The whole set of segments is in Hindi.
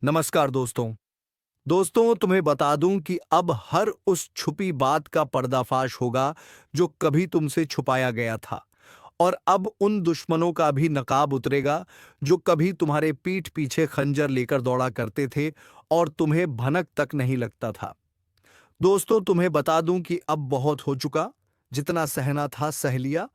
नमस्कार दोस्तों। दोस्तों, तुम्हें बता दूं कि अब हर उस छुपी बात का पर्दाफाश होगा जो कभी तुमसे छुपाया गया था। और अब उन दुश्मनों का भी नकाब उतरेगा जो कभी तुम्हारे पीठ पीछे खंजर लेकर दौड़ा करते थे और तुम्हें भनक तक नहीं लगता था। दोस्तों, तुम्हें बता दूं कि अब बहुत हो चुका। जितना सहना था सह लिया।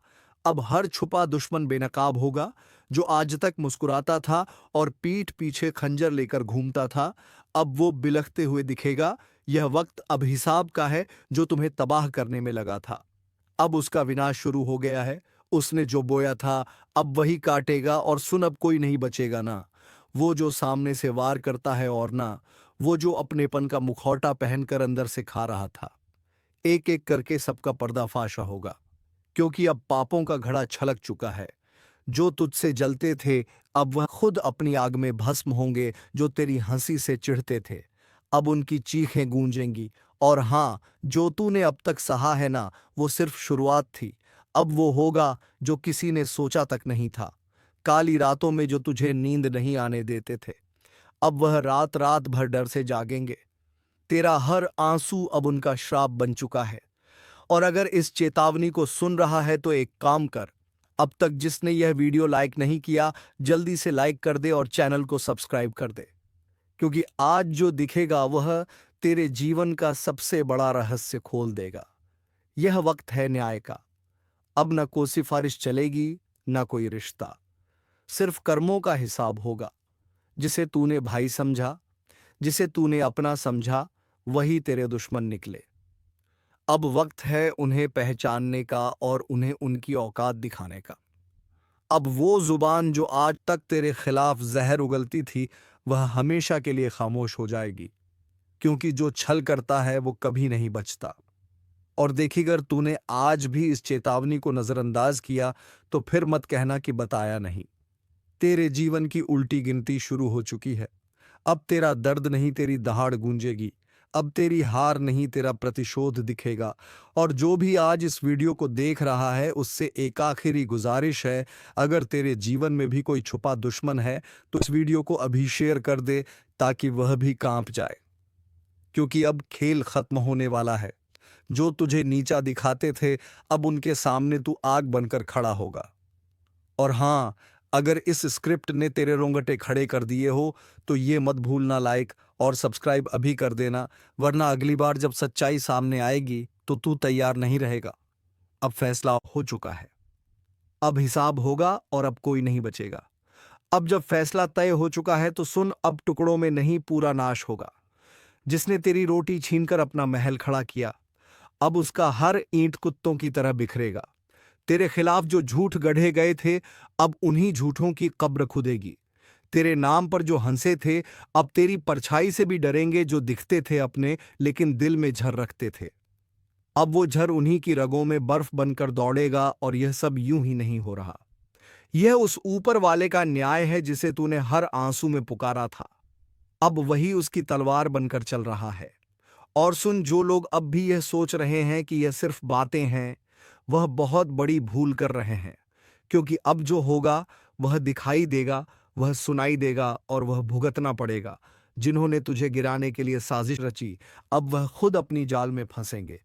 अब हर छुपा दुश्मन बेनकाब होगा। जो आज तक मुस्कुराता था और पीठ पीछे खंजर लेकर घूमता था, अब वो बिलखते हुए दिखेगा। यह वक्त अब हिसाब का है जो तुम्हें तबाह करने में लगा था। अब उसका विनाश शुरू हो गया है। उसने जो बोया था अब वही काटेगा। और सुन, अब कोई नहीं बचेगा ना वो जो सामने से वार करता है और ना वो जो अपनेपन का मुखौटा पहनकर अंदर से खा रहा था। एक एक करके सबका पर्दाफाश होगा, क्योंकि अब पापों का घड़ा छलक चुका है। जो तुझसे जलते थे अब वह खुद अपनी आग में भस्म होंगे। जो तेरी हंसी से चिढ़ते थे अब उनकी चीखें गूंजेंगी। और हाँ, जो तूने अब तक सहा है ना, वो सिर्फ शुरुआत थी। अब वो होगा जो किसी ने सोचा तक नहीं था। काली रातों में जो तुझे नींद नहीं आने देते थे, अब वह रात रात भर डर से जागेंगे। तेरा हर आंसू अब उनका श्राप बन चुका है। और अगर इस चेतावनी को सुन रहा है तो एक काम कर। अब तक जिसने यह वीडियो लाइक नहीं किया, जल्दी से लाइक कर दे और चैनल को सब्सक्राइब कर दे। क्योंकि आज जो दिखेगा वह तेरे जीवन का सबसे बड़ा रहस्य खोल देगा। यह वक्त है न्याय का। अब न कोई सिफारिश चलेगी, न कोई रिश्ता। सिर्फ कर्मों का हिसाब होगा। जिसे तूने भाई समझा, जिसे तूने अपना समझा, वही तेरे दुश्मन निकले। अब वक्त है उन्हें पहचानने का और उन्हें उनकी औकात दिखाने का। अब वो जुबान जो आज तक तेरे खिलाफ जहर उगलती थी, वह हमेशा के लिए खामोश हो जाएगी। क्योंकि जो छल करता है वो कभी नहीं बचता। और देखी, अगर तूने आज भी इस चेतावनी को नजरअंदाज किया तो फिर मत कहना कि बताया नहीं। तेरे जीवन की उल्टी गिनती शुरू हो चुकी है। अब तेरा दर्द नहीं, तेरी दहाड़ गूंजेगी। अब तेरी हार नहीं, तेरा प्रतिशोध दिखेगा। और जो भी आज इस वीडियो को देख रहा है, उससे एक आखिरी गुजारिश है। अगर तेरे जीवन में भी कोई छुपा दुश्मन है तो इस वीडियो को अभी शेयर कर दे, ताकि वह भी कांप जाए। क्योंकि अब खेल खत्म होने वाला है। जो तुझे नीचा दिखाते थे, अब उनके सामने तू आग बनकर खड़ा होगा। और हाँ, अगर इस स्क्रिप्ट ने तेरे रोंगटे खड़े कर दिए हो तो ये मत भूलना लाइक और सब्सक्राइब अभी कर देना। वरना अगली बार जब सच्चाई सामने आएगी तो तू तैयार नहीं रहेगा। अब फैसला हो चुका है। अब हिसाब होगा और अब कोई नहीं बचेगा। अब जब फैसला तय हो चुका है तो सुन, अब टुकड़ों में नहीं, पूरा नाश होगा। जिसने तेरी रोटी छीनकर अपना महल खड़ा किया, अब उसका हर ईंट कुत्तों की तरह बिखरेगा। तेरे खिलाफ जो झूठ गढ़े गए थे, अब उन्हीं झूठों की कब्र खुदेगी। तेरे नाम पर जो हंसे थे, अब तेरी परछाई से भी डरेंगे। जो दिखते थे अपने, लेकिन दिल में झर रखते थे, अब वो झर उन्हीं की रगों में बर्फ बनकर दौड़ेगा। और यह सब यूं ही नहीं हो रहा। यह उस ऊपर वाले का न्याय है जिसे तूने हर आंसू में पुकारा था। अब वही उसकी तलवार बनकर चल रहा है। और सुन, जो लोग अब भी यह सोच रहे हैं कि यह सिर्फ बातें हैं, वह बहुत बड़ी भूल कर रहे हैं। क्योंकि अब जो होगा वह दिखाई देगा, वह सुनाई देगा और वह भुगतना पड़ेगा। जिन्होंने तुझे गिराने के लिए साजिश रची, अब वह खुद अपनी जाल में फंसेंगे।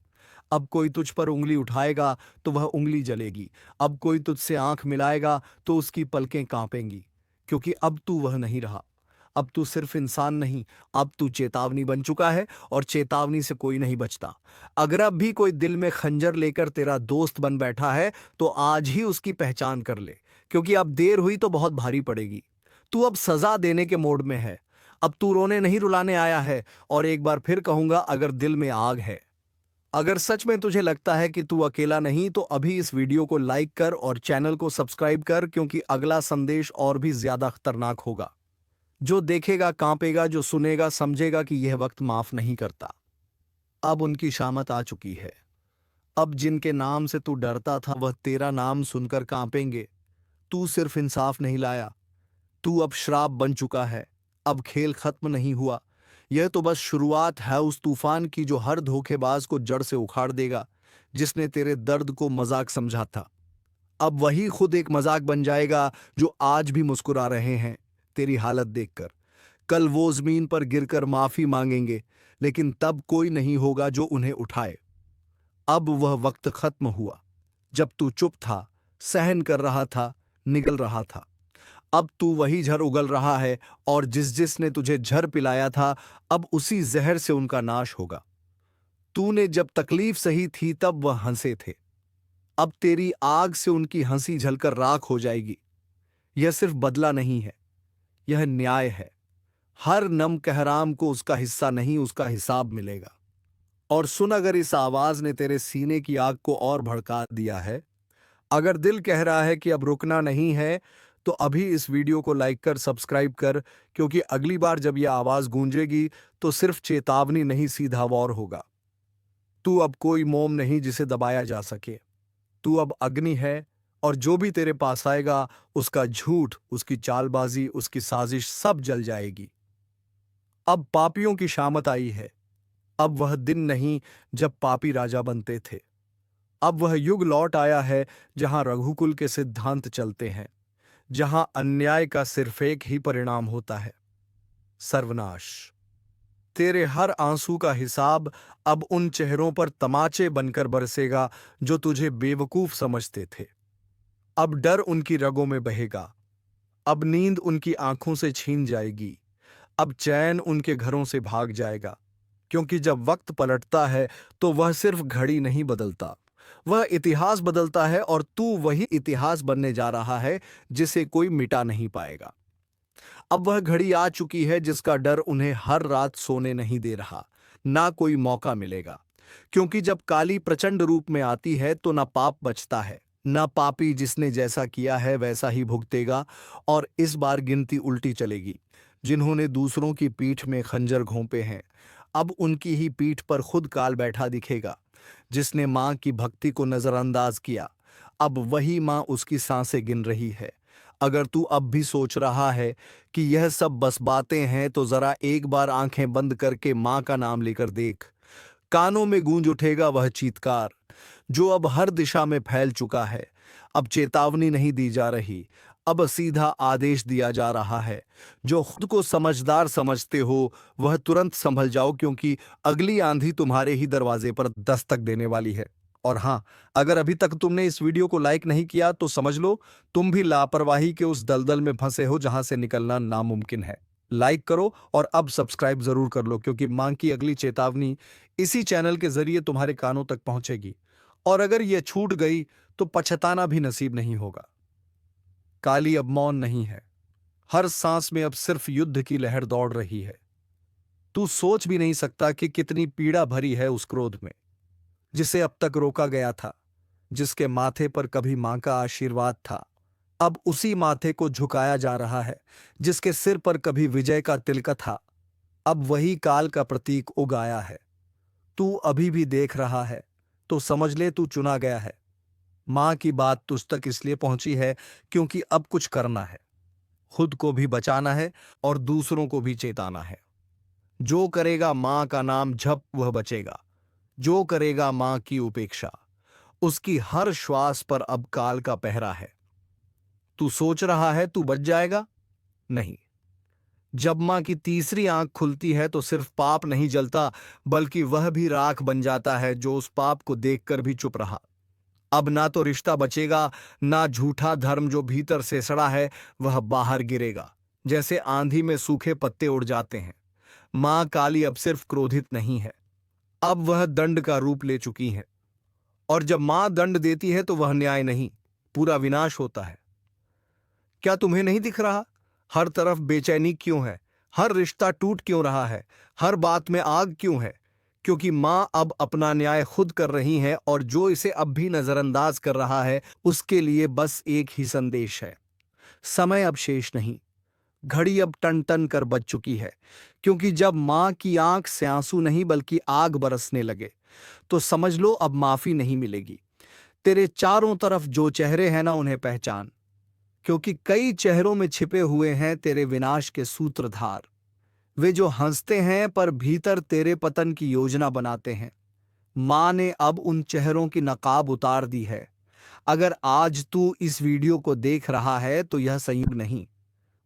अब कोई तुझ पर उंगली उठाएगा तो वह उंगली जलेगी। अब कोई तुझसे आंख मिलाएगा तो उसकी पलकें कांपेंगी। क्योंकि अब तू वह नहीं रहा। अब तू सिर्फ इंसान नहीं, अब तू चेतावनी बन चुका है। और चेतावनी से कोई नहीं बचता। अगर अब भी कोई दिल में खंजर लेकर तेरा दोस्त बन बैठा है तो आज ही उसकी पहचान कर ले। क्योंकि अब देर हुई तो बहुत भारी पड़ेगी। तू अब सजा देने के मोड में है। अब तू रोने नहीं रुलाने आया है। और एक बार फिर कहूंगा, अगर दिल में आग है, अगर सच में तुझे लगता है कि तू अकेला नहीं, तो अभी इस वीडियो को लाइक कर और चैनल को सब्सक्राइब कर। क्योंकि अगला संदेश और भी ज्यादा खतरनाक होगा। जो देखेगा कांपेगा, जो सुनेगा समझेगा कि यह वक्त माफ नहीं करता। अब उनकी शामत आ चुकी है। अब जिनके नाम से तू डरता था, वह तेरा नाम सुनकर कांपेंगे। तू सिर्फ इंसाफ नहीं लाया, तू अब श्राप बन चुका है। अब खेल खत्म नहीं हुआ। यह तो बस शुरुआत है उस तूफान की जो हर धोखेबाज को जड़ से उखाड़ देगा। जिसने तेरे दर्द को मजाक समझा था, अब वही खुद एक मजाक बन जाएगा। जो आज भी मुस्कुरा रहे हैं तेरी हालत देखकर। कल वो जमीन पर गिरकर माफी मांगेंगे, लेकिन तब कोई नहीं होगा जो उन्हें उठाए। अब वह वक्त खत्म हुआ जब तू चुप था, सहन कर रहा था, निगल रहा था। अब तू वही झर उगल रहा है, और जिसने तुझे झर पिलाया था, अब उसी जहर से उनका नाश होगा। तूने जब तकलीफ सही थी तब वह हंसे थे, अब तेरी आग से उनकी हंसी झलकर राख हो जाएगी। यह सिर्फ बदला नहीं है, यह न्याय है। हर नम कहराम को उसका हिस्सा नहीं, उसका हिसाब मिलेगा। और सुन, अगर इस आवाज ने तेरे सीने की आग को और भड़का दिया है, अगर दिल कह रहा है कि अब रुकना नहीं है, तो अभी इस वीडियो को लाइक कर, सब्सक्राइब कर, क्योंकि अगली बार जब यह आवाज गूंजेगी तो सिर्फ चेतावनी नहीं, सीधा वॉर होगा। तू अब कोई मोम नहीं जिसे दबाया जा सके। तू अब अग्नि है, और जो भी तेरे पास आएगा उसका झूठ, उसकी चालबाजी, उसकी साजिश सब जल जाएगी। अब पापियों की शामत आई है। अब वह दिन नहीं जब पापी राजा बनते थे। अब वह युग लौट आया है जहां रघुकुल के सिद्धांत चलते हैं, जहां अन्याय का सिर्फ एक ही परिणाम होता है, सर्वनाश। तेरे हर आंसू का हिसाब अब उन चेहरों पर तमाचे बनकर बरसेगा जो तुझे बेवकूफ समझते थे। अब डर उनकी रगों में बहेगा, अब नींद उनकी आंखों से छीन जाएगी, अब चैन उनके घरों से भाग जाएगा। क्योंकि जब वक्त पलटता है तो वह सिर्फ घड़ी नहीं बदलता, वह इतिहास बदलता है, और तू वही इतिहास बनने जा रहा है जिसे कोई मिटा नहीं पाएगा। अब वह घड़ी आ चुकी है जिसका डर उन्हें हर रात सोने नहीं दे रहा, ना कोई मौका मिलेगा। क्योंकि जब काली प्रचंड रूप में आती है तो ना पाप बचता है, ना पापी जिसने जैसा किया है वैसा ही भुगतेगा। और इस बार गिनती उल्टी चलेगी। जिन्होंने दूसरों की पीठ में खंजर घोंपे हैं, अब उनकी ही पीठ पर खुद काल बैठा दिखेगा। जिसने मां की भक्ति को नजरअंदाज किया, अब वही मां उसकी सांसें गिन रही है। अगर तू अब भी सोच रहा है कि यह सब बस बातें हैं, तो जरा एक बार आंखें बंद करके मां का नाम लेकर देख। कानों में गूंज उठेगा वह चीत्कार जो अब हर दिशा में फैल चुका है। अब चेतावनी नहीं दी जा रही, अब सीधा आदेश दिया जा रहा है। जो खुद को समझदार समझते हो वह तुरंत संभल जाओ, क्योंकि अगली आंधी तुम्हारे ही दरवाजे पर दस्तक देने वाली है। और हाँ, अगर अभी तक तुमने इस वीडियो को लाइक नहीं किया तो समझ लो तुम भी लापरवाही के उस दलदल में फंसे हो जहां से निकलना नामुमकिन है। लाइक करो और अब सब्सक्राइब जरूर कर लो, क्योंकि मां की अगली चेतावनी इसी चैनल के जरिए तुम्हारे कानों तक पहुंचेगी। और अगर यह छूट गई तो पछताना भी नसीब नहीं होगा। काली अब मौन नहीं है, हर सांस में अब सिर्फ युद्ध की लहर दौड़ रही है। तू सोच भी नहीं सकता कि कितनी पीड़ा भरी है उस क्रोध में, जिसे अब तक रोका गया था, जिसके माथे पर कभी मां का आशीर्वाद था, अब उसी माथे को झुकाया जा रहा है। जिसके सिर पर कभी विजय का तिलक था, अब वही काल का प्रतीक उग आया है। तू अभी भी देख रहा है तो समझ ले तू चुना गया है। मां की बात तुझ तक इसलिए पहुंची है क्योंकि अब कुछ करना है, खुद को भी बचाना है और दूसरों को भी चेताना है। जो करेगा मां का नाम जप वह बचेगा, जो करेगा मां की उपेक्षा उसकी हर श्वास पर अब काल का पहरा है। तू सोच रहा है तू बच जाएगा? नहीं। जब मां की तीसरी आंख खुलती है तो सिर्फ पाप नहीं जलता, बल्कि वह भी राख बन जाता है जो उस पाप को देखकर भी चुप रहा। अब ना तो रिश्ता बचेगा, ना झूठा धर्म जो भीतर से सड़ा है वह बाहर गिरेगा, जैसे आंधी में सूखे पत्ते उड़ जाते हैं। मां काली अब सिर्फ क्रोधित नहीं है, अब वह दंड का रूप ले चुकी है। और जब मां दंड देती है तो वह न्याय नहीं, पूरा विनाश होता है। क्या तुम्हें नहीं दिख रहा हर तरफ बेचैनी क्यों है? हर रिश्ता टूट क्यों रहा है? हर बात में आग क्यों है? क्योंकि मां अब अपना न्याय खुद कर रही है, और जो इसे अब भी नजरअंदाज कर रहा है उसके लिए बस एक ही संदेश है, समय अब शेष नहीं, घड़ी अब टन टन कर बज चुकी है। क्योंकि जब मां की आंख से आंसू नहीं बल्कि आग बरसने लगे तो समझ लो अब माफी नहीं मिलेगी। तेरे चारों तरफ जो चेहरे हैं ना उन्हें पहचान, क्योंकि कई चेहरों में छिपे हुए हैं तेरे विनाश के सूत्रधार। वे जो हंसते हैं पर भीतर तेरे पतन की योजना बनाते हैं। मां ने अब उन चेहरों की नकाब उतार दी है। अगर आज तू इस वीडियो को देख रहा है तो यह संयोग नहीं,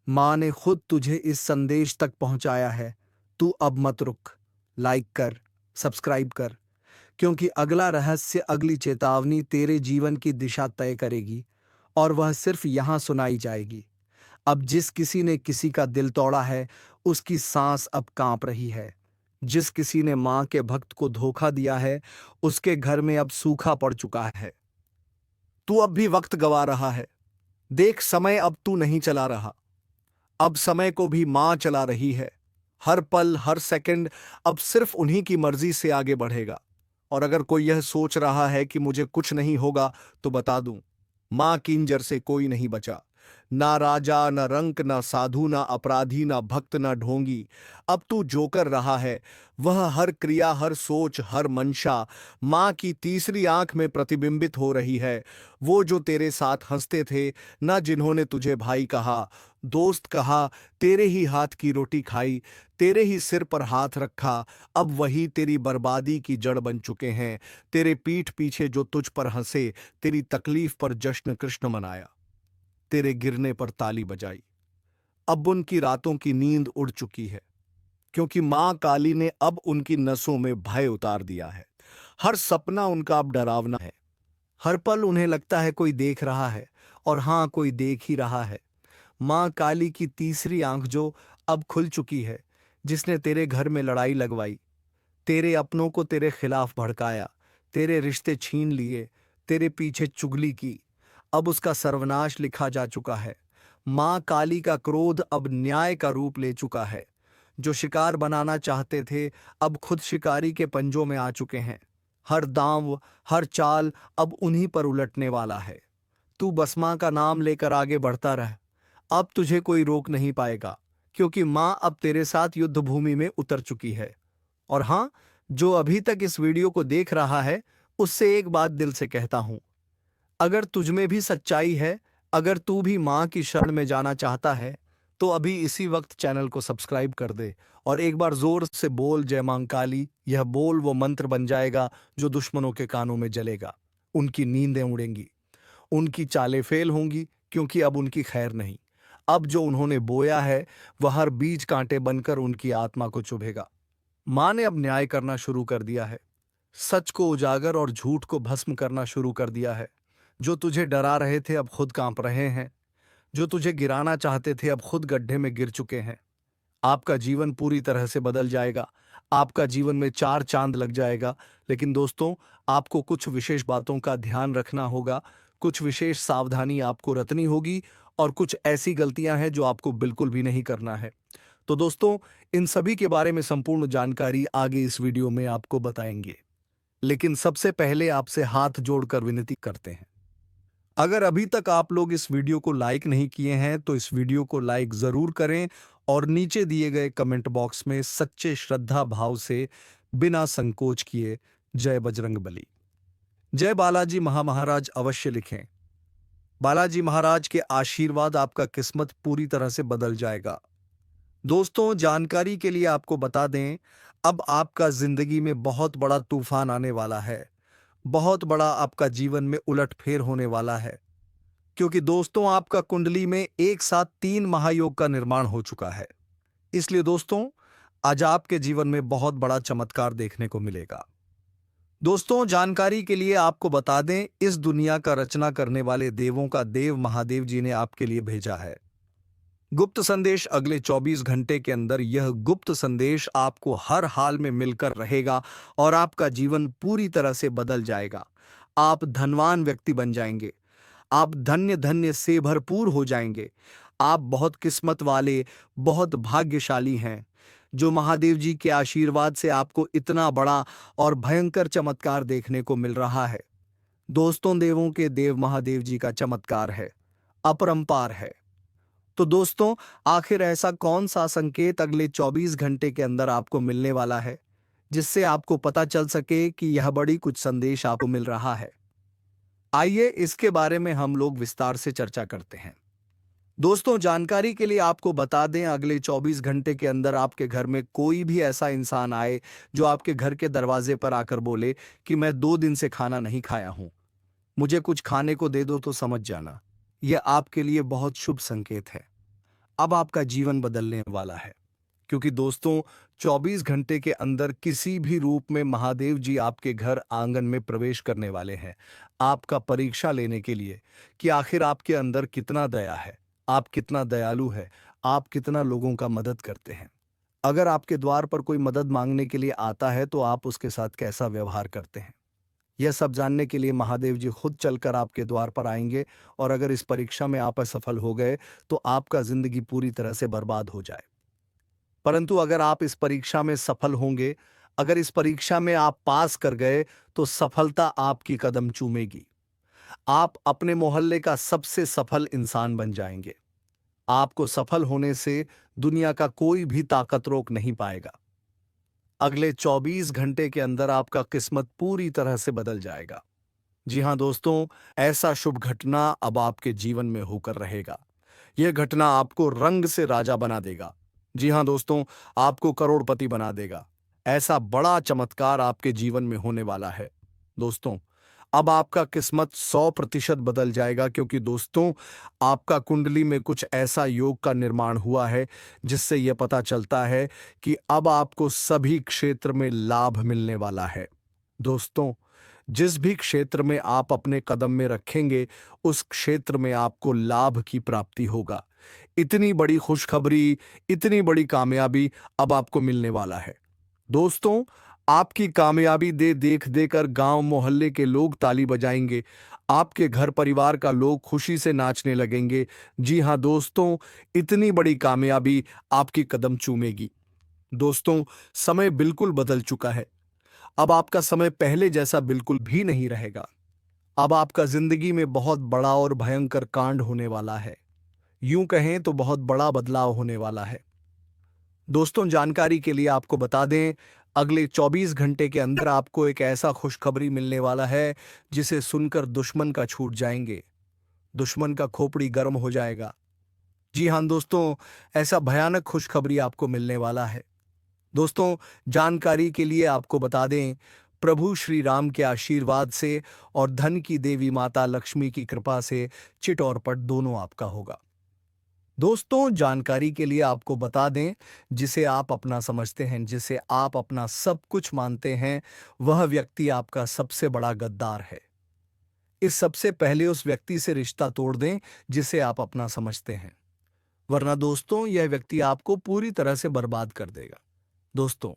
माँ ने खुद तुझे इस संदेश तक पहुंचाया है। तू अब मत रुक, लाइक कर, सब्सक्राइब कर, क्योंकि अगला रहस्य, अगली चेतावनी तेरे जीवन की दिशा तय करेगी, और वह सिर्फ यहां सुनाई जाएगी। अब जिस किसी ने किसी का दिल तोड़ा है, उसकी सांस अब कांप रही है। जिस किसी ने मां के भक्त को धोखा दिया है, उसके घर में अब सूखा पड़ चुका है। तू अब भी वक्त गवा रहा है। देख, समय अब तू नहीं चला रहा, अब समय को भी मां चला रही है। हर पल, हर सेकंड अब सिर्फ उन्हीं की मर्जी से आगे बढ़ेगा। और अगर कोई यह सोच रहा है कि मुझे कुछ नहीं होगा, तो बता दूं, मां किंजर से कोई नहीं बचा। ना राजा, ना रंक, ना साधु, ना अपराधी, ना भक्त, ना ढोंगी। अब तू जो कर रहा है, वह हर क्रिया, हर सोच, हर मंशा मां की तीसरी आंख में प्रतिबिंबित हो रही है। वो जो तेरे साथ हंसते थे, ना जिन्होंने तुझे भाई कहा, दोस्त कहा, तेरे ही हाथ की रोटी खाई, तेरे ही सिर पर हाथ रखा, अब वही तेरी बर्बादी की जड़ बन चुके हैं। तेरे पीठ पीछे जो तुझ पर हंसे, तेरी तकलीफ पर जश्न कृष्ण मनाया, तेरे गिरने पर ताली बजाई, अब उनकी रातों की नींद उड़ चुकी है, क्योंकि मां काली ने अब उनकी नसों में भय उतार दिया है। हर सपना उनका अब डरावना है। हर पल उन्हें लगता है कोई देख रहा है, और हां, कोई देख ही रहा है। मां काली की तीसरी आंख जो अब खुल चुकी है, जिसने तेरे घर में लड़ाई लगवाई, तेरे अपनों को तेरे खिलाफ भड़काया, तेरे रिश्ते छीन लिए, तेरे पीछे चुगली की, अब उसका सर्वनाश लिखा जा चुका है। मां काली का क्रोध अब न्याय का रूप ले चुका है। जो शिकार बनाना चाहते थे, अब खुद शिकारी के पंजों में आ चुके हैं। हर दांव, हर चाल अब उन्हीं पर उलटने वाला है। तू बस मां का नाम लेकर आगे बढ़ता रह, अब तुझे कोई रोक नहीं पाएगा, क्योंकि मां अब तेरे साथ युद्ध भूमि में उतर चुकी है। और हां, जो अभी तक इस वीडियो को देख रहा है, उससे एक बात दिल से कहता हूं, अगर तुझमें भी सच्चाई है, अगर तू भी मां की शरण में जाना चाहता है, तो अभी इसी वक्त चैनल को सब्सक्राइब कर दे और एक बार जोर से बोल जय मां काली। यह बोल वो मंत्र बन जाएगा जो दुश्मनों के कानों में जलेगा। उनकी नींदें उड़ेंगी, उनकी चालें फेल होंगी, क्योंकि अब उनकी खैर नहीं। अब जो उन्होंने बोया है, वह हर बीज कांटे बनकर उनकी आत्मा को चुभेगा। मां ने अब न्याय करना शुरू कर दिया है, सच को उजागर और झूठ को भस्म करना शुरू कर दिया है। जो तुझे डरा रहे थे, अब खुद कांप रहे हैं। जो तुझे गिराना चाहते थे, अब खुद गड्ढे में गिर चुके हैं। आपका जीवन पूरी तरह से बदल जाएगा। आपका जीवन में चार चांद लग जाएगा। लेकिन दोस्तों, आपको कुछ विशेष बातों का ध्यान रखना होगा, कुछ विशेष सावधानी आपको रखनी होगी, और कुछ ऐसी गलतियां हैं जो आपको बिल्कुल भी नहीं करना है। तो दोस्तों, इन सभी के बारे में संपूर्ण जानकारी आगे इस वीडियो में आपको बताएंगे। लेकिन सबसे पहले आपसे हाथ जोड़कर विनती करते हैं, अगर अभी तक आप लोग इस वीडियो को लाइक नहीं किए हैं, तो इस वीडियो को लाइक जरूर करें और नीचे दिए गए कमेंट बॉक्स में सच्चे श्रद्धा भाव से बिना संकोच किए जय बजरंगबली, जय बालाजी महाराज अवश्य लिखें। बालाजी महाराज के आशीर्वाद, आपका किस्मत पूरी तरह से बदल जाएगा। दोस्तों, जानकारी के लिए आपको बता दें, अब आपका जिंदगी में बहुत बड़ा तूफान आने वाला है। बहुत बड़ा आपका जीवन में उलटफेर होने वाला है, क्योंकि दोस्तों, आपका कुंडली में एक साथ 3 महायोग का निर्माण हो चुका है। इसलिए दोस्तों, आज आपके जीवन में बहुत बड़ा चमत्कार देखने को मिलेगा। दोस्तों, जानकारी के लिए आपको बता दें, इस दुनिया का रचना करने वाले देवों का देव महादेव जी ने आपके लिए भेजा है गुप्त संदेश। अगले 24 घंटे के अंदर यह गुप्त संदेश आपको हर हाल में मिलकर रहेगा और आपका जीवन पूरी तरह से बदल जाएगा। आप धनवान व्यक्ति बन जाएंगे। आप धन्य धन्य से भरपूर हो जाएंगे। आप बहुत किस्मत वाले, बहुत भाग्यशाली हैं, जो महादेव जी के आशीर्वाद से आपको इतना बड़ा और भयंकर चमत्कार देखने को मिल रहा है। दोस्तों, देवों के देव महादेव जी का चमत्कार है, अपरंपार है। तो दोस्तों, आखिर ऐसा कौन सा संकेत अगले 24 घंटे के अंदर आपको मिलने वाला है, जिससे आपको पता चल सके कि यह बड़ी कुछ संदेश आपको मिल रहा है? आइए इसके बारे में हम लोग विस्तार से चर्चा करते हैं। दोस्तों, जानकारी के लिए आपको बता दें, अगले 24 घंटे के अंदर आपके घर में कोई भी ऐसा इंसान आए जो आपके घर के दरवाजे पर आकर बोले कि मैं 2 दिन से खाना नहीं खाया हूं, मुझे कुछ खाने को दे दो, तो समझ जाना, यह आपके लिए बहुत शुभ संकेत है। अब आपका जीवन बदलने वाला है, क्योंकि दोस्तों 24 घंटे के अंदर किसी भी रूप में महादेव जी आपके घर आंगन में प्रवेश करने वाले हैं, आपका परीक्षा लेने के लिए कि आखिर आपके अंदर कितना दया है, आप कितना दयालु है, आप कितना लोगों का मदद करते हैं। अगर आपके द्वार पर कोई मदद मांगने के लिए आता है तो आप उसके साथ कैसा व्यवहार करते हैं, यह सब जानने के लिए महादेव जी खुद चलकर आपके द्वार पर आएंगे। और अगर इस परीक्षा में आप असफल हो गए तो आपका जिंदगी पूरी तरह से बर्बाद हो जाए। परंतु अगर आप इस परीक्षा में सफल होंगे, अगर इस परीक्षा में आप पास कर गए, तो सफलता आपकी कदम चूमेगी। आप अपने मोहल्ले का सबसे सफल इंसान बन जाएंगे। आपको सफल होने से दुनिया का कोई भी ताकत रोक नहीं पाएगा। अगले 24 घंटे के अंदर आपका किस्मत पूरी तरह से बदल जाएगा। जी हाँ दोस्तों, ऐसा शुभ घटना अब आपके जीवन में होकर रहेगा। यह घटना आपको रंग से राजा बना देगा। जी हाँ दोस्तों, आपको करोड़पति बना देगा। ऐसा बड़ा चमत्कार आपके जीवन में होने वाला है। दोस्तों, अब आपका किस्मत 100% बदल जाएगा, क्योंकि दोस्तों आपका कुंडली में कुछ ऐसा योग का निर्माण हुआ है जिससे यह पता चलता है कि अब आपको सभी क्षेत्र में लाभ मिलने वाला है। दोस्तों, जिस भी क्षेत्र में आप अपने कदम में रखेंगे, उस क्षेत्र में आपको लाभ की प्राप्ति होगा। इतनी बड़ी खुशखबरी, इतनी बड़ी कामयाबी अब आपको मिलने वाला है। दोस्तों, आपकी कामयाबी देख देकर गांव मोहल्ले के लोग ताली बजाएंगे। आपके घर परिवार का लोग खुशी से नाचने लगेंगे। जी हाँ दोस्तों, इतनी बड़ी कामयाबी आपकी कदम चूमेगी। दोस्तों, समय बिल्कुल बदल चुका है। अब आपका समय पहले जैसा बिल्कुल भी नहीं रहेगा। अब आपका जिंदगी में बहुत बड़ा और भयंकर कांड होने वाला है। यूं कहें तो बहुत बड़ा बदलाव होने वाला है। दोस्तों, जानकारी के लिए आपको बता दें, अगले 24 घंटे के अंदर आपको एक ऐसा खुशखबरी मिलने वाला है जिसे सुनकर दुश्मन का छूट जाएंगे, दुश्मन का खोपड़ी गर्म हो जाएगा। जी हाँ दोस्तों, ऐसा भयानक खुशखबरी आपको मिलने वाला है। दोस्तों, जानकारी के लिए आपको बता दें, प्रभु श्री राम के आशीर्वाद से और धन की देवी माता लक्ष्मी की कृपा से चिट और पट दोनों आपका होगा। दोस्तों, जानकारी के लिए आपको बता दें, जिसे आप अपना समझते हैं, जिसे आप अपना सब कुछ मानते हैं, वह व्यक्ति आपका सबसे बड़ा गद्दार है। इस सबसे पहले उस व्यक्ति से रिश्ता तोड़ दें जिसे आप अपना समझते हैं, वरना दोस्तों यह व्यक्ति आपको पूरी तरह से बर्बाद कर देगा। दोस्तों,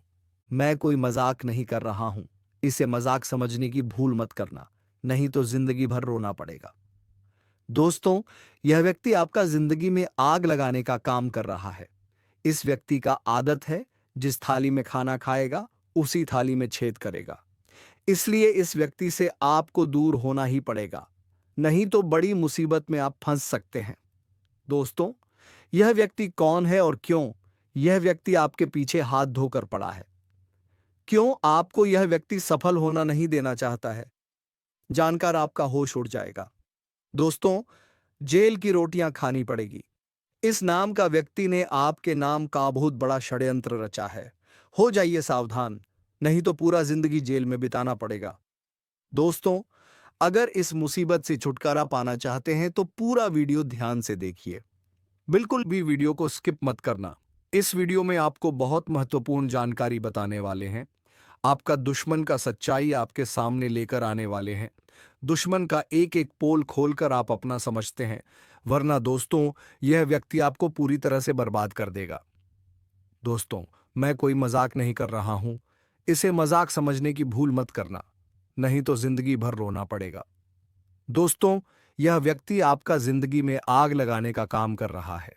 मैं कोई मजाक नहीं कर रहा हूं, इसे मजाक समझने की भूल मत करना, नहीं तो जिंदगी भर रोना पड़ेगा। दोस्तों, यह व्यक्ति आपका जिंदगी में आग लगाने का काम कर रहा है। इस व्यक्ति का आदत है, जिस थाली में खाना खाएगा उसी थाली में छेद करेगा। इसलिए इस व्यक्ति से आपको दूर होना ही पड़ेगा, नहीं तो बड़ी मुसीबत में आप फंस सकते हैं। दोस्तों, यह व्यक्ति कौन है और क्यों यह व्यक्ति आपके पीछे हाथ धोकर पड़ा है? क्यों आपको यह व्यक्ति सफल होना नहीं देना चाहता है? जानकर आपका होश उड़ जाएगा। दोस्तों, जेल की रोटियां खानी पड़ेगी। इस नाम का व्यक्ति ने आपके नाम का बहुत बड़ा षड्यंत्र रचा है। हो जाइए सावधान, नहीं तो पूरा जिंदगी जेल में बिताना पड़ेगा। दोस्तों, अगर इस मुसीबत से छुटकारा पाना चाहते हैं तो पूरा वीडियो ध्यान से देखिए, बिल्कुल भी वीडियो को स्किप मत करना। इस वीडियो में आपको बहुत महत्वपूर्ण जानकारी बताने वाले हैं। आपका दुश्मन का सच्चाई आपके सामने लेकर आने वाले हैं। दुश्मन का एक एक पोल खोलकर आप अपना समझते हैं, वरना दोस्तों यह व्यक्ति आपको पूरी तरह से बर्बाद कर देगा। दोस्तों, मैं कोई मजाक नहीं कर रहा हूं, इसे मजाक समझने की भूल मत करना, नहीं तो जिंदगी भर रोना पड़ेगा। दोस्तों, यह व्यक्ति आपका जिंदगी में आग लगाने का काम कर रहा है।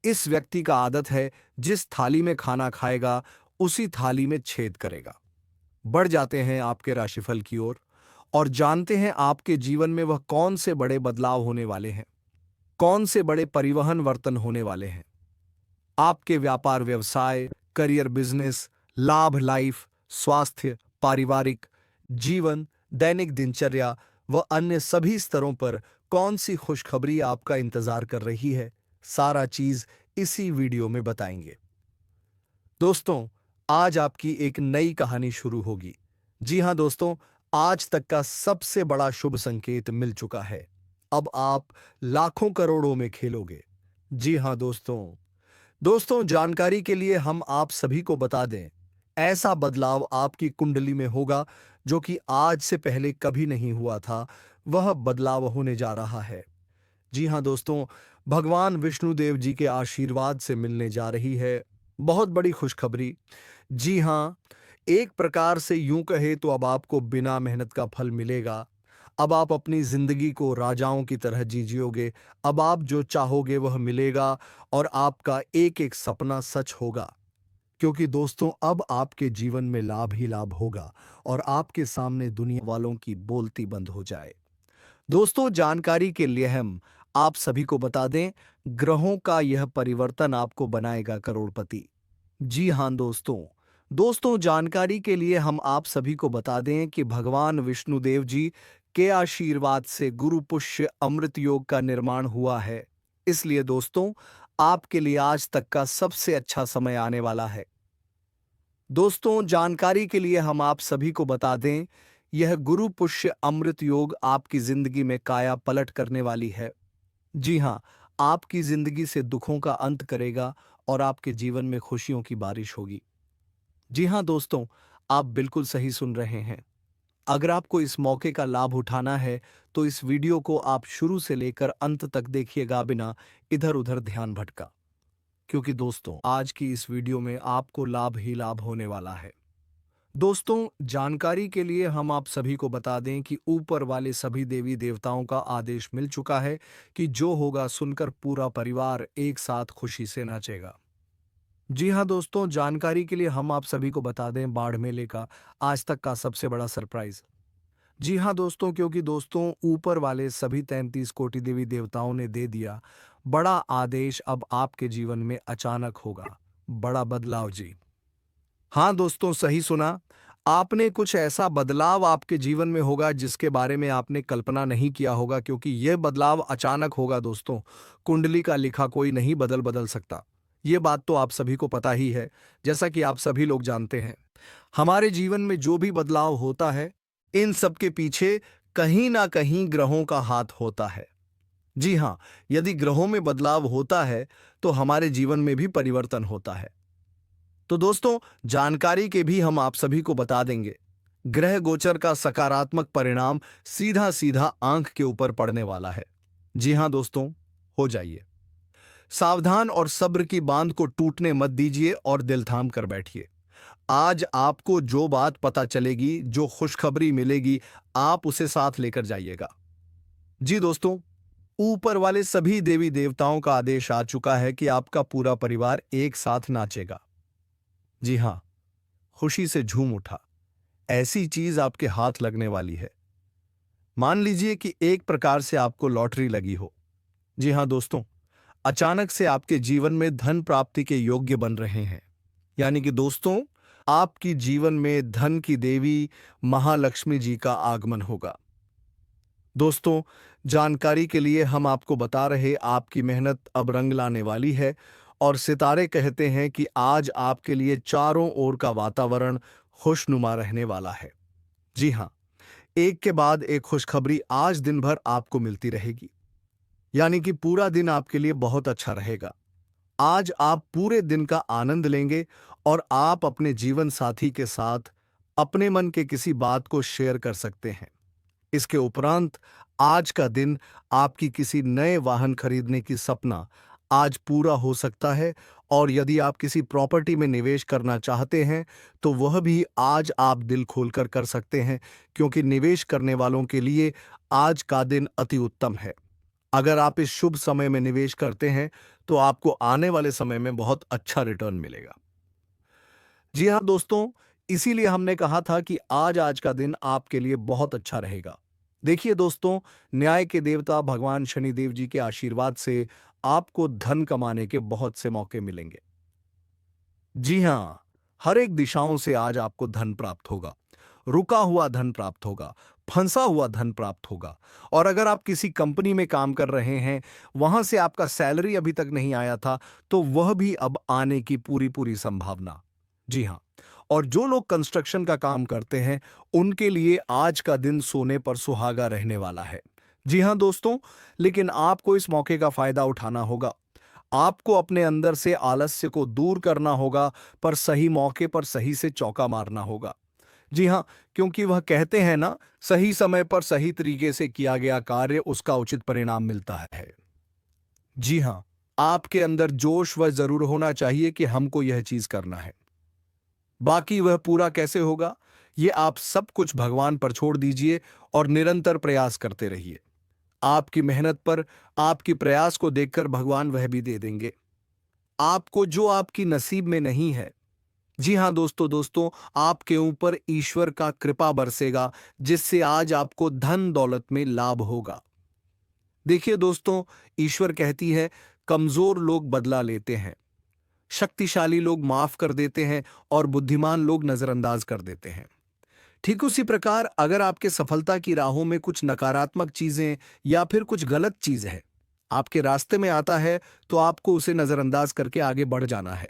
इस व्यक्ति का आदत है, जिस थाली में खाना खाएगा उसी थाली में छेद करेगा। बढ़ जाते हैं आपके राशिफल की ओर और जानते हैं आपके जीवन में वह कौन से बड़े बदलाव होने वाले हैं, कौन से बड़े परिवहन वर्तन होने वाले हैं। आपके व्यापार व्यवसाय, करियर, बिजनेस, लाभ, लाइफ, स्वास्थ्य, पारिवारिक जीवन, दैनिक दिनचर्या व अन्य सभी स्तरों पर कौन सी खुशखबरी आपका इंतजार कर रही है, सारा चीज इसी वीडियो में बताएंगे। दोस्तों, आज आपकी एक नई कहानी शुरू होगी। जी हां दोस्तों, आज तक का सबसे बड़ा शुभ संकेत मिल चुका है। अब आप लाखों करोड़ों में खेलोगे। जी हाँ दोस्तों, जानकारी के लिए हम आप सभी को बता दें, ऐसा बदलाव आपकी कुंडली में होगा जो कि आज से पहले कभी नहीं हुआ था। वह बदलाव होने जा रहा है। जी हाँ दोस्तों, भगवान विष्णुदेव जी के आशीर्वाद से मिलने जा रही है बहुत बड़ी खुशखबरी। जी हाँ, एक प्रकार से यूं कहे तो अब आपको बिना मेहनत का फल मिलेगा। अब आप अपनी जिंदगी को राजाओं की तरह जियोगे। अब आप जो चाहोगे वह मिलेगा और आपका एक एक सपना सच होगा। क्योंकि दोस्तों, अब आपके जीवन में लाभ ही लाभ होगा और आपके सामने दुनिया वालों की बोलती बंद हो जाए। दोस्तों, जानकारी के लिए हम आप सभी को बता दें, ग्रहों का यह परिवर्तन आपको बनाएगा करोड़पति। जी हाँ दोस्तों, जानकारी के लिए हम आप सभी को बता दें कि भगवान विष्णुदेव जी के आशीर्वाद से गुरु पुष्य अमृत योग का निर्माण हुआ है। इसलिए दोस्तों, आपके लिए आज तक का सबसे अच्छा समय आने वाला है। दोस्तों, जानकारी के लिए हम आप सभी को बता दें, यह गुरु पुष्य अमृत योग आपकी जिंदगी में काया पलट करने वाली है। जी हाँ, आपकी जिंदगी से दुखों का अंत करेगा और आपके जीवन में खुशियों की बारिश होगी। जी हाँ दोस्तों, आप बिल्कुल सही सुन रहे हैं। अगर आपको इस मौके का लाभ उठाना है, तो इस वीडियो को आप शुरू से लेकर अंत तक देखिएगा बिना इधर-उधर ध्यान भटका। क्योंकि दोस्तों, आज की इस वीडियो में आपको लाभ ही लाभ होने वाला है। दोस्तों, जानकारी के लिए हम आप सभी को बता दें कि ऊपर वाले सभी देवी देवताओं का आदेश मिल चुका है कि जो होगा सुनकर पूरा परिवार एक साथ खुशी से नाचेगा। जी हाँ दोस्तों, जानकारी के लिए हम आप सभी को बता दें, बाढ़ मेले का आज तक का सबसे बड़ा सरप्राइज। जी हाँ दोस्तों, क्योंकि दोस्तों, ऊपर वाले सभी 33 कोटि देवी देवताओं ने दे दिया बड़ा आदेश। अब आपके जीवन में अचानक होगा बड़ा बदलाव। जी हाँ दोस्तों, सही सुना आपने। कुछ ऐसा बदलाव आपके जीवन में होगा जिसके बारे में आपने कल्पना नहीं किया होगा, क्योंकि यह बदलाव अचानक होगा। दोस्तों, कुंडली का लिखा कोई नहीं बदल बदल सकता। ये बात तो आप सभी को पता ही है। जैसा कि आप सभी लोग जानते हैं, हमारे जीवन में जो भी बदलाव होता है, इन सब के पीछे कहीं ना कहीं ग्रहों का हाथ होता है। जी हाँ, यदि ग्रहों में बदलाव होता है तो हमारे जीवन में भी परिवर्तन होता है। तो दोस्तों, जानकारी के भी हम आप सभी को बता देंगे, ग्रह गोचर का सकारात्मक परिणाम सीधा सीधा आंख के ऊपर पड़ने वाला है। जी हाँ दोस्तों, हो जाइए सावधान और सब्र की बांध को टूटने मत दीजिए और दिल थाम कर बैठिए। आज आपको जो बात पता चलेगी, जो खुशखबरी मिलेगी, आप उसे साथ लेकर जाइएगा। जी दोस्तों, ऊपर वाले सभी देवी देवताओं का आदेश आ चुका है कि आपका पूरा परिवार एक साथ नाचेगा। जी हाँ, खुशी से झूम उठा। ऐसी चीज आपके हाथ लगने वाली है। मान लीजिए कि एक प्रकार से आपको लॉटरी लगी हो। जी हाँ दोस्तों, अचानक से आपके जीवन में धन प्राप्ति के योग्य बन रहे हैं। यानी कि दोस्तों, आपकी जीवन में धन की देवी महालक्ष्मी जी का आगमन होगा। दोस्तों, जानकारी के लिए हम आपको बता रहे, आपकी मेहनत अब रंग लाने वाली है और सितारे कहते हैं कि आज आपके लिए चारों ओर का वातावरण खुशनुमा रहने वाला है। जी हाँ, एक के बाद एक खुशखबरी आज दिन भर आपको मिलती रहेगी। यानी कि पूरा दिन आपके लिए बहुत अच्छा रहेगा। आज आप पूरे दिन का आनंद लेंगे और आप अपने जीवन साथी के साथ अपने मन के किसी बात को शेयर कर सकते हैं। इसके उपरांत आज का दिन आपकी किसी नए वाहन खरीदने की सपना आज पूरा हो सकता है। और यदि आप किसी प्रॉपर्टी में निवेश करना चाहते हैं तो वह भी आज आप दिल खोलकर कर सकते हैं, क्योंकि निवेश करने वालों के लिए आज का दिन अति उत्तम है। अगर आप इस शुभ समय में निवेश करते हैं तो आपको आने वाले समय में बहुत अच्छा रिटर्न मिलेगा। जी हाँ दोस्तों, इसीलिए हमने कहा था कि आज आज का दिन आपके लिए बहुत अच्छा रहेगा। देखिए दोस्तों, न्याय के देवता भगवान शनिदेव जी के आशीर्वाद से आपको धन कमाने के बहुत से मौके मिलेंगे। जी हाँ, हर एक दिशाओं से आज आपको धन प्राप्त होगा। रुका हुआ धन प्राप्त होगा, फंसा हुआ धन प्राप्त होगा। और अगर आप किसी कंपनी में काम कर रहे हैं, वहां से आपका सैलरी अभी तक नहीं आया था, तो वह भी अब आने की पूरी पूरी संभावना। जी हाँ, और जो लोग कंस्ट्रक्शन का काम करते हैं, उनके लिए आज का दिन सोने पर सुहागा रहने वाला है। जी हाँ दोस्तों, लेकिन आपको इस मौके का फायदा उठाना होगा। आपको अपने अंदर से आलस्य को दूर करना होगा, पर सही मौके पर सही से चौका मारना होगा। जी हाँ, क्योंकि वह कहते हैं ना, सही समय पर सही तरीके से किया गया कार्य उसका उचित परिणाम मिलता है। जी हाँ, आपके अंदर जोश वह जरूर होना चाहिए कि हमको यह चीज करना है। बाकी वह पूरा कैसे होगा, ये आप सब कुछ भगवान पर छोड़ दीजिए और निरंतर प्रयास करते रहिए। आपकी मेहनत पर, आपकी प्रयास को देखकर भगवान वह भी दे देंगे आपको जो आपकी नसीब में नहीं है। जी हाँ दोस्तों दोस्तों, आपके ऊपर ईश्वर का कृपा बरसेगा, जिससे आज आपको धन दौलत में लाभ होगा। देखिए दोस्तों, ईश्वर कहती है, कमजोर लोग बदला लेते हैं, शक्तिशाली लोग माफ कर देते हैं और बुद्धिमान लोग नजरअंदाज कर देते हैं। ठीक उसी प्रकार अगर आपके सफलता की राहों में कुछ नकारात्मक चीजें या फिर कुछ गलत चीज है आपके रास्ते में आता है, तो आपको उसे नजरअंदाज करके आगे बढ़ जाना है।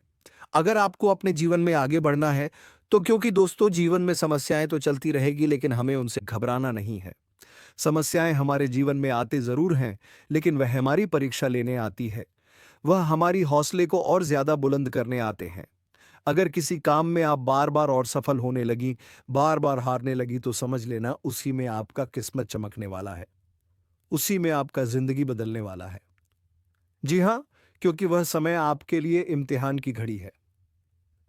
अगर आपको अपने जीवन में आगे बढ़ना है, तो क्योंकि दोस्तों जीवन में समस्याएं तो चलती रहेगी, लेकिन हमें उनसे घबराना नहीं है। समस्याएं हमारे जीवन में आते जरूर हैं, लेकिन वह हमारी परीक्षा लेने आती है। वह हमारी हौसले को और ज्यादा बुलंद करने आते हैं। अगर किसी काम में आप बार बार और सफल होने लगी, बार बार हारने लगी, तो समझ लेना उसी में आपका किस्मत चमकने वाला है, उसी में आपका जिंदगी बदलने वाला है। जी हाँ, क्योंकि वह समय आपके लिए इम्तिहान की घड़ी है।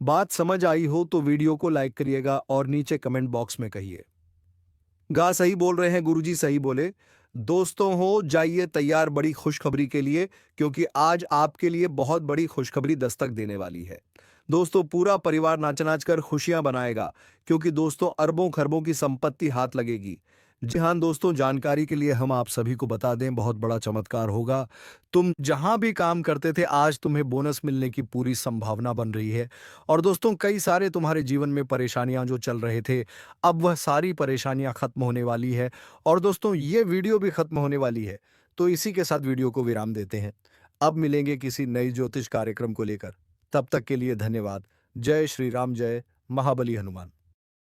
बात समझ आई हो तो वीडियो को लाइक करिएगा और नीचे कमेंट बॉक्स में कहिए, गा सही बोल रहे हैं गुरुजी, सही बोले। दोस्तों हो जाइए तैयार बड़ी खुशखबरी के लिए, क्योंकि आज आपके लिए बहुत बड़ी खुशखबरी दस्तक देने वाली है। दोस्तों पूरा परिवार नाच नाच कर खुशियां बनाएगा, क्योंकि दोस्तों अरबों खरबों की संपत्ति हाथ लगेगी। जी हाँ दोस्तों, जानकारी के लिए हम आप सभी को बता दें, बहुत बड़ा चमत्कार होगा। तुम जहां भी काम करते थे, आज तुम्हें बोनस मिलने की पूरी संभावना बन रही है। और दोस्तों कई सारे तुम्हारे जीवन में परेशानियां जो चल रहे थे, अब वह सारी परेशानियां खत्म होने वाली है। और दोस्तों ये वीडियो भी खत्म होने वाली है, तो इसी के साथ वीडियो को विराम देते हैं। अब मिलेंगे किसी नई ज्योतिष कार्यक्रम को लेकर। तब तक के लिए धन्यवाद। जय श्री राम, जय महाबली हनुमान।